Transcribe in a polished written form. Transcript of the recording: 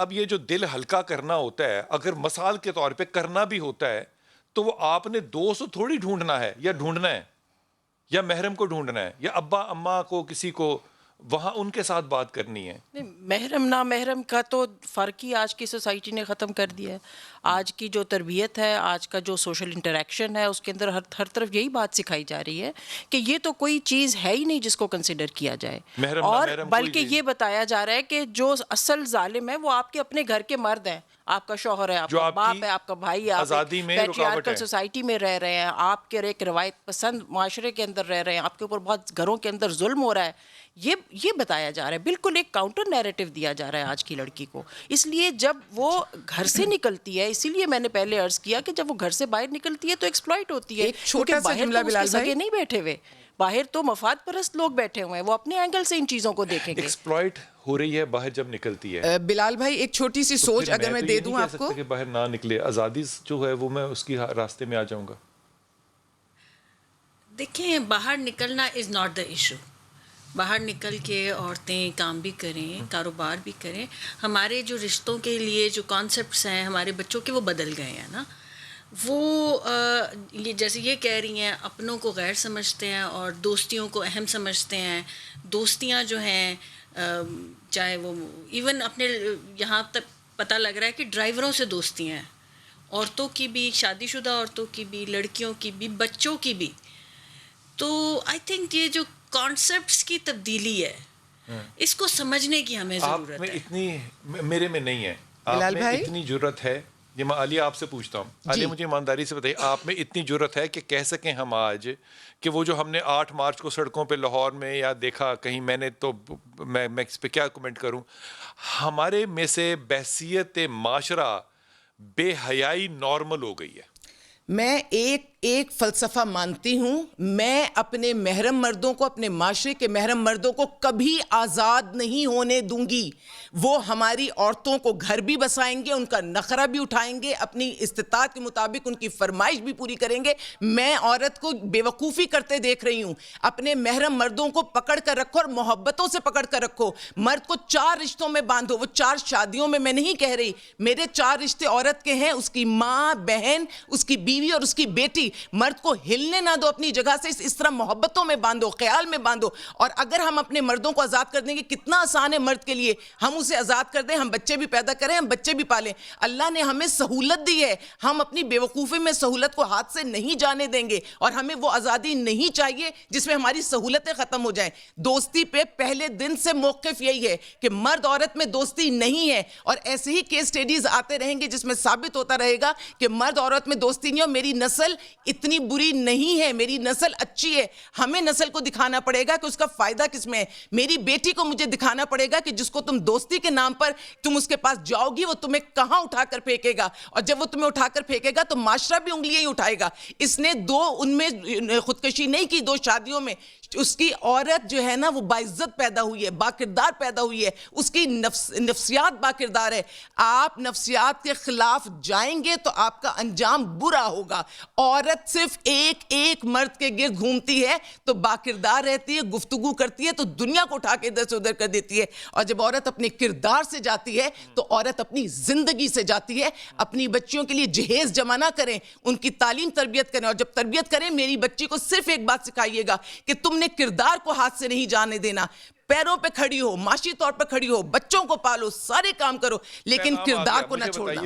اب یہ جو دل ہلکا کرنا ہوتا ہے، اگر مثال کے طور پہ کرنا بھی ہوتا ہے تو وہ آپ نے دوست تھوڑی ڈھونڈنا ہے یا ڈھونڈنا ہے یا محرم کو ڈھونڈنا ہے یا ابا اماں کو کسی کو وہاں ان کے ساتھ بات کرنی ہے. محرم نا محرم کا تو فرق ہی آج کی سوسائٹی نے ختم کر دیا ہے. آج کی جو تربیت ہے، آج کا جو سوشل انٹریکشن ہے، اس کے اندر ہر طرف یہی بات سکھائی جا رہی ہے کہ یہ تو کوئی چیز ہے ہی نہیں جس کو کنسیڈر کیا جائے، محرم اور محرم بلکہ یہ بتایا جا رہا ہے کہ جو اصل ظالم ہے وہ آپ کے اپنے گھر کے مرد ہیں، آپ کا شوہر ہے، آپ جو کا آپ باپ کی ہے، آپ کا بھائی ہے، آپ آزادی میں رکاوٹ پیٹریارکل ہے. سوسائٹی میں رہ رہے ہیں، آپ کے ایک روایت پسند معاشرے کے اندر رہ رہے ہیں، آپ کے اوپر بہت گھروں کے اندر ظلم ہو رہا ہے. یہ بتایا جا رہا ہے، بالکل ایک کاؤنٹر نیریٹو دیا جا رہا ہے آج کی لڑکی کو. اس لیے جب وہ گھر سے نکلتی ہے، اسی لیے میں نے پہلے عرض کیا کہ جب وہ گھر سے باہر نکلتی ہے تو ایکسپلائٹ ہوتی ہے، ایک کیونکہ چھوٹا سا باہر جملہ تو اس کے بلال بھائی. سگے نہیں بیٹھے ہوئے، باہر تو مفاد پرست لوگ بیٹھے ہوئے ہیں، وہ اپنے اینگل سے ان چیزوں کو دیکھیں گے. ایکسپلائٹ ہو رہی ہے باہر جب نکلتی ہے. بلال بھائی ایک چھوٹی سی تو سوچ پھر اگر میں تو دے یہ نہیں دوں کہہ آپ کو. سکتا کہ باہر نہ نکلے. آزادی جو ہے وہ میں اس کی راستے میں آ جاؤں گا. دیکھیں، باہر نکلنا از ناٹ دا ایشو. باہر نکل کے عورتیں کام بھی کریں، کاروبار بھی کریں. ہمارے جو رشتوں کے لیے جو کانسیپٹس ہیں ہمارے بچوں کے، وہ بدل گئے ہیں نا. وہ یہ جیسے یہ کہہ رہی ہیں، اپنوں کو غیر سمجھتے ہیں اور دوستیوں کو اہم سمجھتے ہیں. دوستیاں جو ہیں، چاہے وہ ایون اپنے یہاں تک پتہ لگ رہا ہے کہ ڈرائیوروں سے دوستیاں ہیں، عورتوں کی بھی، شادی شدہ عورتوں کی بھی، لڑکیوں کی بھی، بچوں کی بھی. تو آئی تھنک یہ جو کانسیپٹس کی تبدیلی ہے، اس کو سمجھنے کی ہمیں آپ ضرورت میں ہے. اتنی میرے میں نہیں ہے. آپ بلال میں بھائی اتنی جرت ہے. یہ میں عالیہ آپ سے پوچھتا ہوں. عالیہ مجھے ایمانداری سے بتائیے، آپ میں اتنی جرت ہے کہ کہہ سکیں ہم آج کہ وہ جو ہم نے 8 مارچ کو سڑکوں پہ لاہور میں یا دیکھا کہیں، میں نے تو میں اس پہ کیا کمنٹ کروں. ہمارے میں سے بحثیت معاشرہ بے حیائی نارمل ہو گئی ہے. میں ایک فلسفہ مانتی ہوں. میں اپنے محرم مردوں کو، اپنے معاشرے کے محرم مردوں کو کبھی آزاد نہیں ہونے دوں گی. وہ ہماری عورتوں کو گھر بھی بسائیں گے، ان کا نخرہ بھی اٹھائیں گے، اپنی استطاعت کے مطابق ان کی فرمائش بھی پوری کریں گے. میں عورت کو بے وقوفی کرتے دیکھ رہی ہوں. اپنے محرم مردوں کو پکڑ کر رکھو اور محبتوں سے پکڑ کر رکھو. مرد کو 4 رشتوں میں باندھو. وہ 4 شادیوں میں نہیں کہہ رہی. میرے 4 رشتے عورت کے ہیں، اس کی ماں، بہن، اس کی بیوی اور اس کی بیٹی. مرد کو ہلنے نہ دو اپنی جگہ سے. اس طرح محبتوں میں باندھو، خیال میں باندھو. اور اگر ہم اپنے مردوں کو آزاد کر دیں گے، کتنا آسان ہے مرد کے لیے. ہم اسے آزاد کر دیں، ہم بچے بھی پیدا کریں، ہم بچے بھی پالیں. اللہ نے ہمیں سہولت دی ہے. ہم اپنی بے وقوفی میں سہولت کو ہاتھ سے نہیں جانے دیں گے. اور ہمیں وہ آزادی نہیں چاہیے جس میں ہماری سہولتیں ختم ہو جائیں. دوستی پہ پہلے دن سے موقف یہی ہے کہ مرد عورت میں دوستی نہیں ہے. اور ایسے ہی کیس اسٹڈیز آتے رہیں گے جس میں ثابت ہوتا رہے گا کہ مرد عورت میں دوستی نہیں. اور میری نسل اتنی بری نہیں ہے، میری نسل اچھی ہے. ہمیں نسل کو دکھانا پڑے گا کہ اس کا فائدہ کس میں ہے. میری بیٹی کو مجھے دکھانا پڑے گا کہ جس کو تم دوستی کے نام پر تم اس کے پاس جاؤ گی، وہ تمہیں کہاں اٹھا کر پھینکے گا. اور جب وہ تمہیں اٹھا کر پھینکے گا تو معاشرہ بھی انگلیاں ہی اٹھائے گا. اس نے ان میں خودکشی نہیں کی 2 شادیوں میں. اس کی عورت جو ہے نا وہ باعزت پیدا ہوئی ہے، با کردار پیدا ہوئی ہے. اس کی نفسیات با کردار ہے. آپ نفسیات کے خلاف جائیں گے تو آپ کا انجام برا ہوگا. عورت صرف ایک مرد کے گرد گھومتی ہے تو با کردار رہتی ہے، گفتگو کرتی ہے تو دنیا کو اٹھا کے ادھر سے ادھر کر دیتی ہے. اور جب عورت اپنے کردار سے جاتی ہے تو عورت اپنی زندگی سے جاتی ہے. اپنی بچیوں کے لیے جہیز جمع نہ کریں، ان کی تعلیم تربیت کریں. اور جب تربیت کریں، میری بچی کو صرف ایک بات سکھائیے گا کہ تم نے کردار کو ہاتھ سے نہیں جانے دینا. پیروں پہ کھڑی ہو، معاشی طور پر کھڑی ہو، بچوں کو پالو، سارے کام کرو، لیکن پیغام آ کردار گیا. کو نہ مجھے چھوڑنا. بتائیے